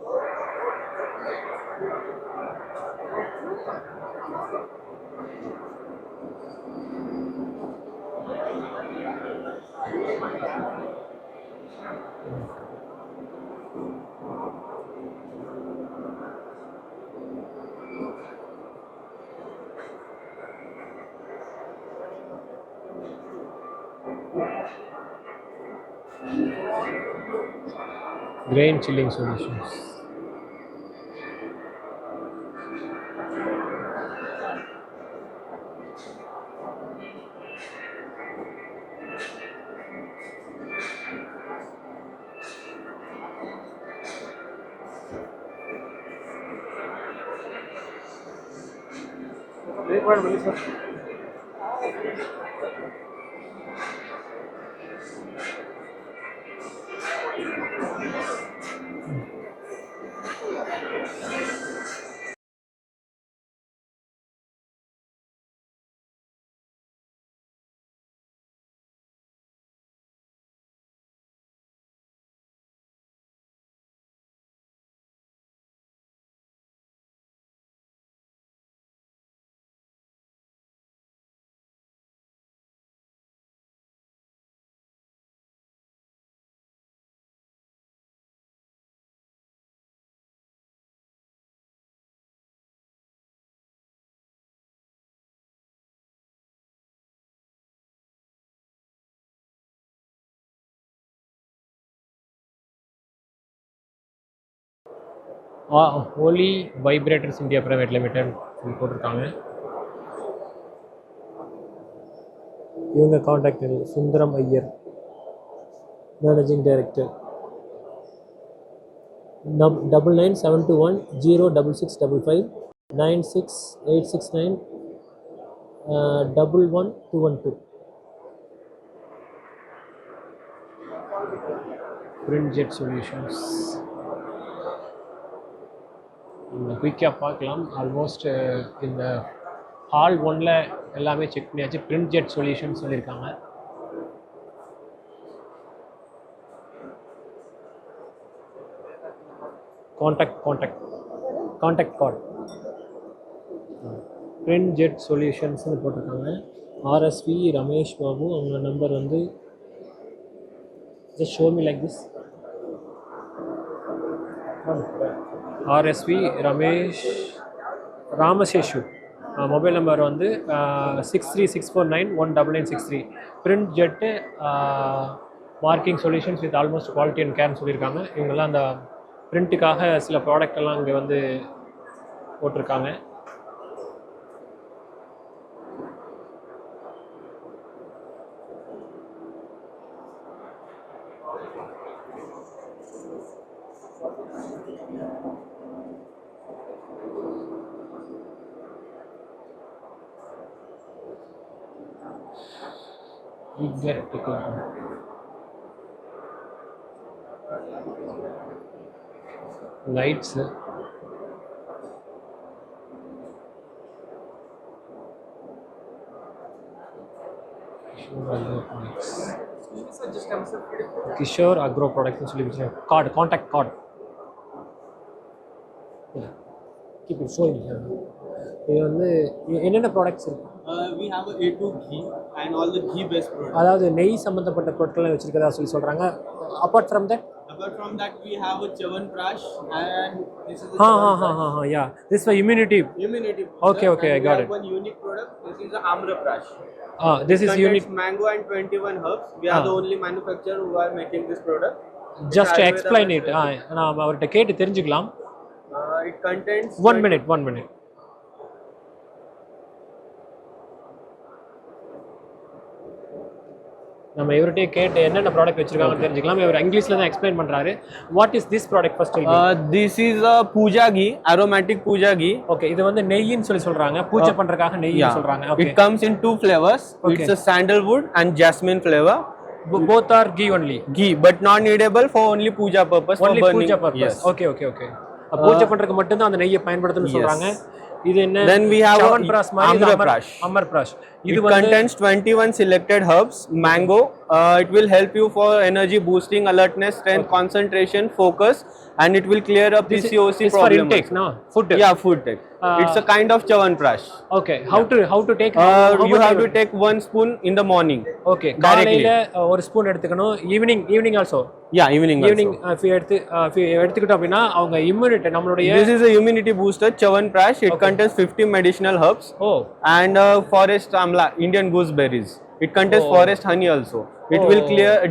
Grain chilling solutions. एक बार बोलिए सर ஒலி வைப்ரேட்டர்ஸ் இந்தியா பிரைவேட் லிமிடெட் போட்டிருக்காங்க. இவங்க contact Sundaram Iyer, managing director. 9972106655 96869 11212. Print Jet Solutions. குயிக்காக பார்க்கலாம். ஆல்மோஸ்ட் இந்த ஹால் 1ல் எல்லாமே செக் பண்ணியாச்சு. பிரிண்ட் ஜெட் சொல்யூஷன் சொல்லியிருக்காங்க. காண்டாக்ட் கார்டு பிரிண்ட் ஜெட் சொல்யூஷன்ஸ்னு போட்டிருக்காங்க. ஆர்எஸ்வி ரமேஷ் பாபு, அவங்க நம்பர் வந்து just show me like this. RSV Ramesh Ramaseshu, mobile number வந்து 6364919963. Print jet marking solutions with almost quality and கேர்னு சொல்லியிருக்காங்க. இவங்கெல்லாம் அந்த பிரிண்ட்டுக்காக சில ப்ராடக்ட் எல்லாம் இங்கே வந்து போட்டிருக்காங்க. You get it. Lights. Kishore agro ப்ராடக்ட்னு சொல்லி வச்சுருக்கேன். Card, contact card. Keep it showing. இது வந்து என்னென்ன ப்ராடக்ட்ஸ் இருக்கு? We have a A2 ghee and all the ghee based products. அதாவது நெய் சம்மந்தப்பட்ட பொருட்களை வச்சிருக்கதா சொல்லி சொல்கிறாங்க. Apart from that Apart from that, we have a Chyawanprash and this is a yeah, this for immunity. immunity. Okay, okay, I got it. One unique product. This is the Amraprash. This is Contains unique. mango and 21 herbs. We are the only manufacturer who are making this product. Just to Ayurveda explain it. based. நான் அவர்கிட்ட கேட்டு தெரிஞ்சுக்கலாம். It contains 1 minute. நம்ம இவர்கிட்ட கேட்டு என்னென்ன product வச்சிருக்காங்கன்னு தெரிஞ்சுக்கலாம். இவர் இங்கிலீஷ்ல தான் எக்ஸ்பிளைன் பண்றாரு. What is this product first? This is a puja ghee, aromatic puja ghee. Okay, இது வந்து நெய்ன்னு சொல்லி சொல்றாங்க. பூஜை பண்றதுக்காக நெய்ன்னு சொல்றாங்க. Okay. It comes in 2 flavors. Okay. It's a sandalwood and jasmine flavor. Both are ghee only. Ghee, but not needable for only puja purpose. Only for burning. puja purpose. Yes. Okay. பூஜை பண்றதுக்கு மட்டும் தான் அந்த நெய்யை பயன்படுத்தணும்னு சொல்றாங்க. இது என்ன? Then we have Chyawanprash மாதிரி Amraprash. Amraprash. It contains 21 selected herbs, mango. It will help you for energy boosting, alertness, strength, concentration, focus, and it will clear up PCOS It's for problem. intake, no? Food. Yeah, food take. It's a kind of Chyawanprash. Okay. How to take? You have to take 1 spoon in the morning. Okay. Directly. காலையில ஒரு spoon எடுத்துக்கணும். Evening also. Yeah, evening also. எடுத்துக்கிட்டோம் அப்படின்னா அவங்க immunity நம்மளுடைய. This is a immunity booster, Chyawanprash. It contains 50 medicinal herbs. Oh. And forest amla, Indian gooseberries. It contains forest honey also. It will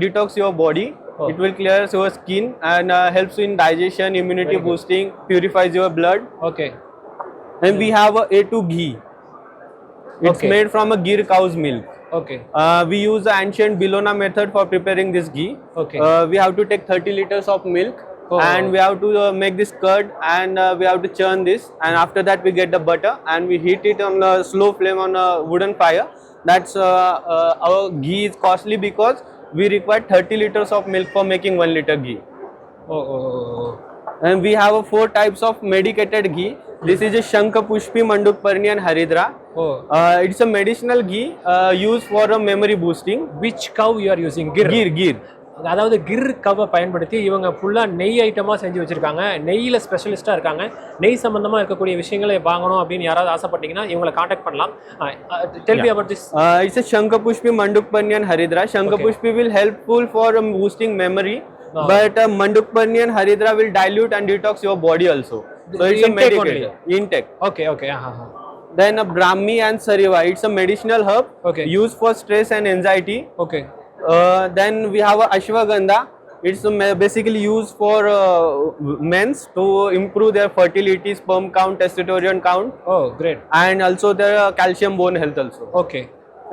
detox your body. It will clear your skin and helps in digestion, immunity boosting, purifies your blood. Okay. And we have a A2 ghee. It's made from a Gir cow's milk. Okay. We use the ancient Bilona method for preparing this ghee. Okay. We have to take 30 liters of milk. And we have to make this curd and we have to churn this, and after that we get the butter and we heat it on a slow flame on a wooden fire. That's our ghee is costly because we require 30 liters of milk for making 1 liter ghee. And we have 4 types of medicated ghee. This is a Shankapushpi, Mandukparni and Haridra. It's a medicinal ghee used for a memory boosting. Which cow you are using? Gir. அதாவது கிர் கவை பயன்படுத்தி இவங்க ஃபுல்லாக நெய் ஐட்டமாக செஞ்சு வச்சுருக்காங்க. நெய்யில் ஸ்பெஷலிஸ்ட்டாக இருக்காங்க. நெய் சம்மந்தமாக இருக்கக்கூடிய விஷயங்களை வாங்கணும் அப்படின்னு யாராவது ஆசைப்பட்டீங்கன்னா இவங்களை காண்டாக்ட் பண்ணலாம். Tell me about this. It's a Shankapushpi, Mandukparni and Haridra. Shankapushpi will helpful for boosting memory, but Mandukparni and Haridra will dilute and detox your body also. So it's a medicated intake. Okay. Then Brahmi and Sariva. It's a medicinal herb used for stress and anxiety. Okay. Then we have Ashwagandha. It's basically used for men's to improve their fertility, sperm count, testosterone count. Oh, great. And also their calcium bone health also. Okay.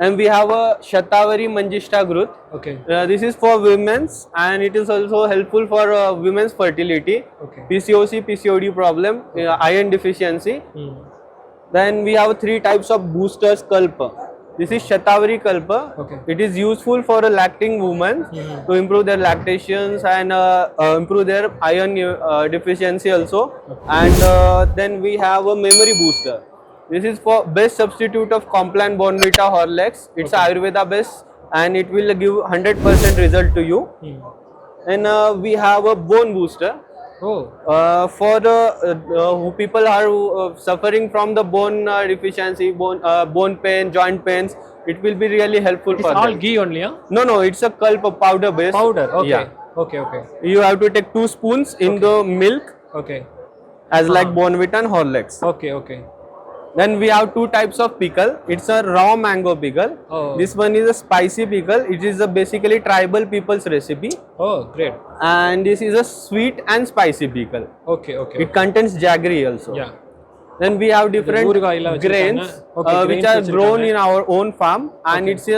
And we have a Shatavari Manjishta Grut. Okay. This is for women's and it is also helpful for women's fertility, PCOS, PCOD problem, iron deficiency. Then we have 3 types of boosters Kalpa. This is Shatavari Kalpa. It is useful for a lacting woman to improve their lactations and improve their iron deficiency also. And then we have a memory booster. This is for best substitute of Complan, Bonvita, Horlicks. It's Ayurveda based and it will give 100% result to you. And we have a bone booster. For people are suffering from the bone deficiency, bone pain, joint pains, it will be really helpful for them. It's all ghee only, huh? No, it's a Kalpa powder base. Powder, okay. Yeah. Okay. You have to take 2 spoons in the milk. Okay. As like Bonvita and Horlicks. Okay. Then we have 2 types of pickle. It's a raw mango pickle. This one is a spicy pickle. It is a basically tribal people's recipe. Oh, great. And this is a sweet and spicy pickle. Okay. It contains jaggery also. Yeah. Then we have different grains which are grown in our own farm and it's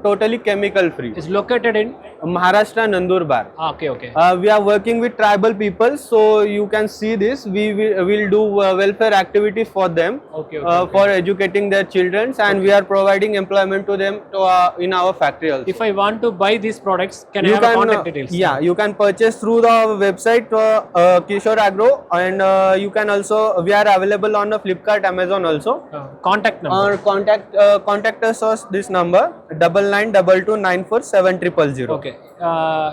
totally chemical free. It's located in Maharashtra Nandurbar. Okay okay We are working with tribal people, so you can see this. We will do welfare activities for them, Okay, for educating their children, and we are providing employment to them in our factory also. If I want to buy these products, can I You have can, contact details? yeah, you can purchase through the website Kishore Agro, and you can also, we are available on the Flipkart, Amazon also. Contact number. Or contact us on this number 9922947000. Okay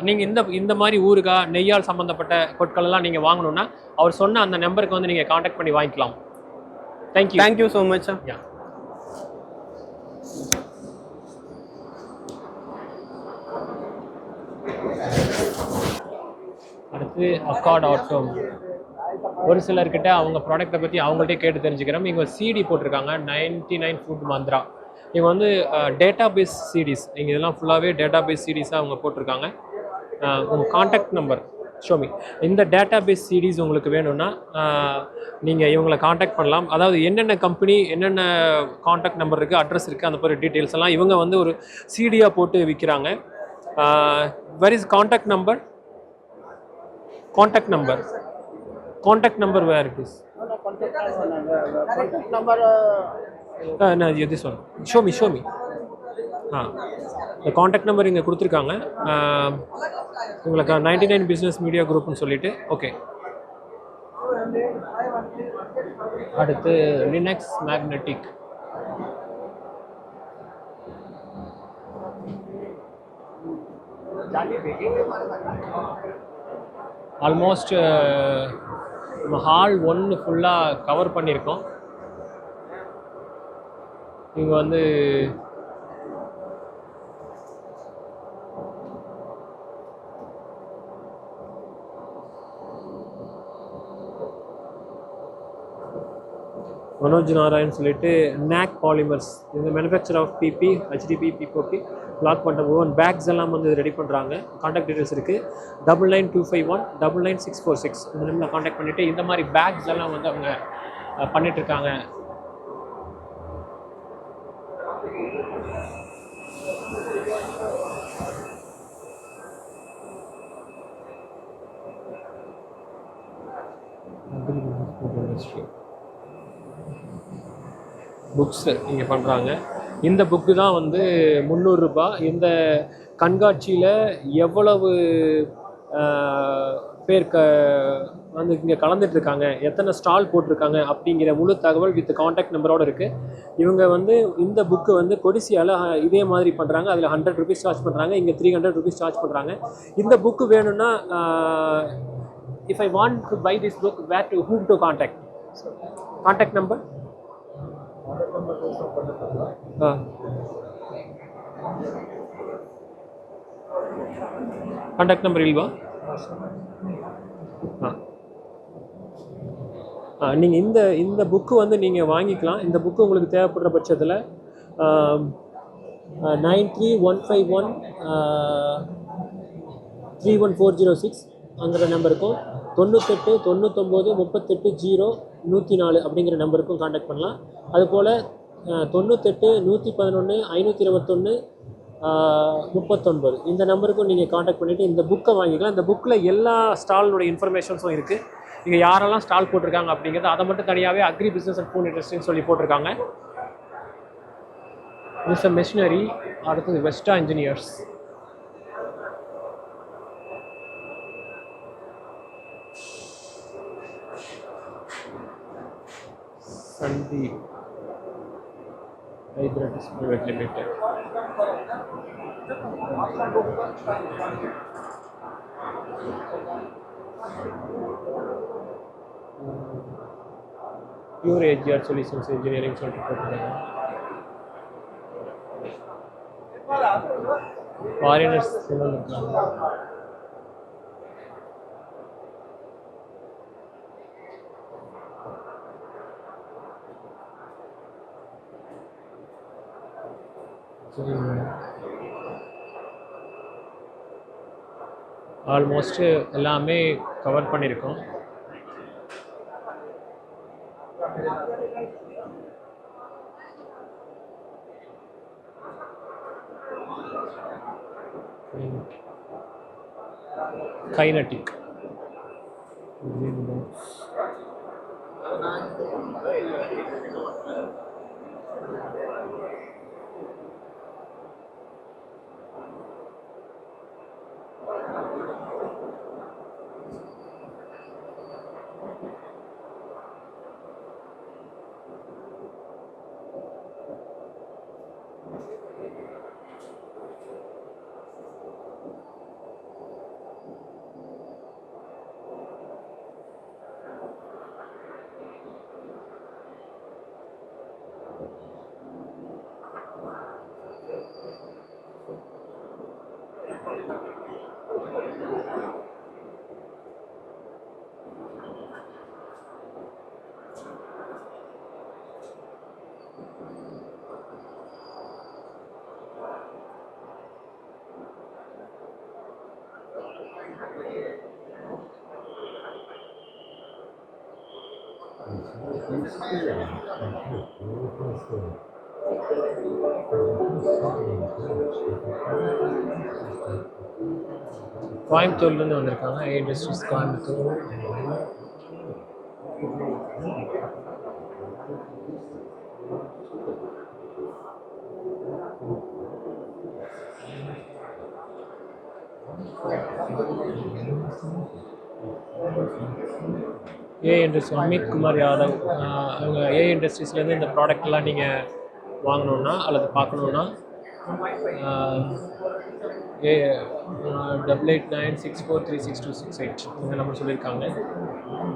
நீங்கள் இந்த மாதிரி ஊறுகாய் நெய்யால் சம்மந்தப்பட்ட பொருட்கள் எல்லாம் நீங்கள் வாங்கணும்னா அவர் சொன்ன அந்த நம்பருக்கு வந்து நீங்கள் காண்டாக்ட் பண்ணி வாங்கிக்கலாம். Thank you. Thank you so much, sir. யா அடுத்து அக்கார்ட் ஆட்டோ. ஒரு சிலர்கிட்ட அவங்க ப்ராடக்ட்டை பற்றி அவங்கள்ட்டே கேட்டு தெரிஞ்சுக்கிறோம். இங்கே சிடி போட்டிருக்காங்க 99 ஃபுட் மந்த்ரா. இவங்க வந்து டேட்டா பேஸ் சிடிஸ், இங்கே இதெல்லாம் ஃபுல்லாகவே டேட்டா பேஸ் சிடிஸாக அவங்க போட்டிருக்காங்க. உங்கள் காண்டாக்ட் நம்பர் ஷோமி. இந்த டேட்டா பேஸ் சிடிஸ் உங்களுக்கு வேணும்னா நீங்கள் இவங்களை காண்டாக்ட் பண்ணலாம். அதாவது என்னென்ன கம்பெனி, என்னென்ன காண்டாக்ட் நம்பர் இருக்குது, அட்ரஸ் இருக்குது, அந்த மாதிரி டீட்டெயில்ஸ் எல்லாம் இவங்க வந்து ஒரு சிடியாக போட்டு விற்கிறாங்க. Where is contact number? Contact number where it is? Contact number. No, this one. Show me. இந்த காண்டாக்ட் நம்பர் இங்கே கொடுத்துருக்காங்க. உங்களுக்கு 99 பிஸ்னஸ் மீடியா குரூப்னு சொல்லிட்டு. ஓகே, அடுத்து லினக்ஸ் மேக்னெட்டிக். ஆல்மோஸ்ட் நம்ம ஹால் 1 ஃபுல்லாக கவர் பண்ணியிருக்கோம். இங்கே வந்து மனோஜ் நாராயண் சொல்லிட்டு நாக் பாலிமர்ஸ், இந்த manufacture of PP, HDP, POP, block பண்ணுற ஓன் பேக்ஸ் எல்லாம் வந்து ரெடி பண்ணுறாங்க. காண்டாக்ட் டீட்டெயில்ஸ் இருக்குது 99251 99646. இந்த நம்பரில் காண்டாக்ட் பண்ணிவிட்டு இந்த மாதிரி பேக்ஸ் எல்லாம் வந்து அவங்க பண்ணிகிட்ருக்காங்க. புக்ஸு இங்கே பண்ணுறாங்க. இந்த புக்கு தான் வந்து 300 ரூபாய். இந்த கண்காட்சியில் எவ்வளவு பேர் வந்து இங்கே கலந்துட்டுருக்காங்க, எத்தனை ஸ்டால் போட்டிருக்காங்க அப்படிங்கிற முழு தகவல் வித் காண்டாக்ட் நம்பரோடு இருக்குது. இவங்க வந்து இந்த புக்கு வந்து கொடிசியால் இதே மாதிரி பண்ணுறாங்க. அதில் 100 rupees சார்ஜ் பண்ணுறாங்க, இங்கே 300 rupees சார்ஜ் பண்ணுறாங்க. இந்த புக்கு வேணும்னா if I want to buy this book, whom to contact? Contact number? Contact number ಇಲ್ವಾ? நீங்கள் இந்த புக்கு வந்து நீங்கள் வாங்கிக்கலாம். இந்த புக்கு உங்களுக்கு தேவைப்படுற பட்சத்தில் 9315131406 அங்கிற நம்பருக்கும் 98 99 38 0 104 அப்படிங்கிற நம்பருக்கும் காண்டாக்ட் பண்ணலாம். அதுபோல் 98 111 521 39 இந்த நம்பருக்கும் நீங்கள் காண்டாக்ட் பண்ணிவிட்டு இந்த புக்கை வாங்கிக்கலாம். இந்த புக்கில் எல்லா ஸ்டாலினுடைய இன்ஃபர்மேஷன்ஸும் இருக்குது. இங்கே யாரெல்லாம் ஸ்டால் போட்டிருக்காங்க அப்படிங்கிறது அதை மட்டும் தனியாகவே அக்ரி பிஸ்னஸ் அண்ட் ஃபுட் இண்டஸ்ட்ரின்னு சொல்லி போட்டிருக்காங்க. மிஸ் மெஷினரி. அடுத்தது Vesta engineers. Sandeep Hyderabad private limited. Pure AGR solutions engineering சொல்லிட்டு போட்டிருக்காங்க. ஃபாரினர்ஸ் இருக்காங்க. ஆல்மோஸ்ட் எல்லாமே கவர் பண்ணியிருக்கோம். கைனட்டிக். கோயம்புத்தூர்லேருந்து வந்திருக்காங்க. ஏ இண்டஸ்ட்ரீஸ் கோயம்புத்தூர். ஏ இண்டஸ்ட்ரி அமித் குமார் யாதவ். அவங்க ஏ இண்டஸ்ட்ரீஸ்லேருந்து இந்த ப்ராடக்ட்லாம் நீங்கள் வாங்கணுன்னா அல்லது பார்க்கணுன்னா 8896436268 இந்த நம்பர் சொல்லியிருக்காங்க.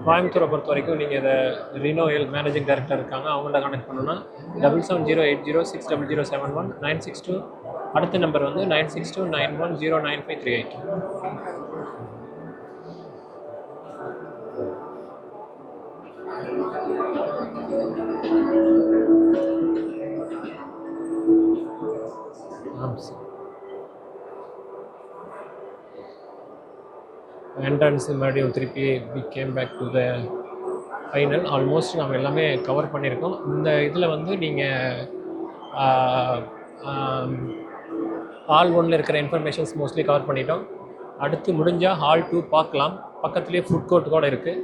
கோயம்புத்தூரை பொறுத்த வரைக்கும் நீங்கள் இதை ரினோயல் மேனேஜிங் டைரக்டர் இருக்காங்க, அவங்கள்ட்ட கனெக்ட் பண்ணணுன்னா 7708060071 962. அடுத்த நம்பர் வந்து 9629109538. என்ட்ரன்ஸ் மறுபடியும் திருப்பி we came back to the final. Almost நம்ம எல்லாமே கவர் பண்ணியிருக்கோம். இந்த இதில் வந்து நீங்கள் ஹால் 1ல் இருக்கிற இன்ஃபர்மேஷன்ஸ் மோஸ்ட்லி கவர் பண்ணிட்டோம். அடுத்து முடிஞ்சால் ஹால் 2 பார்க்கலாம். பக்கத்துலேயே ஃபுட் கோர்ட் கூட இருக்குது.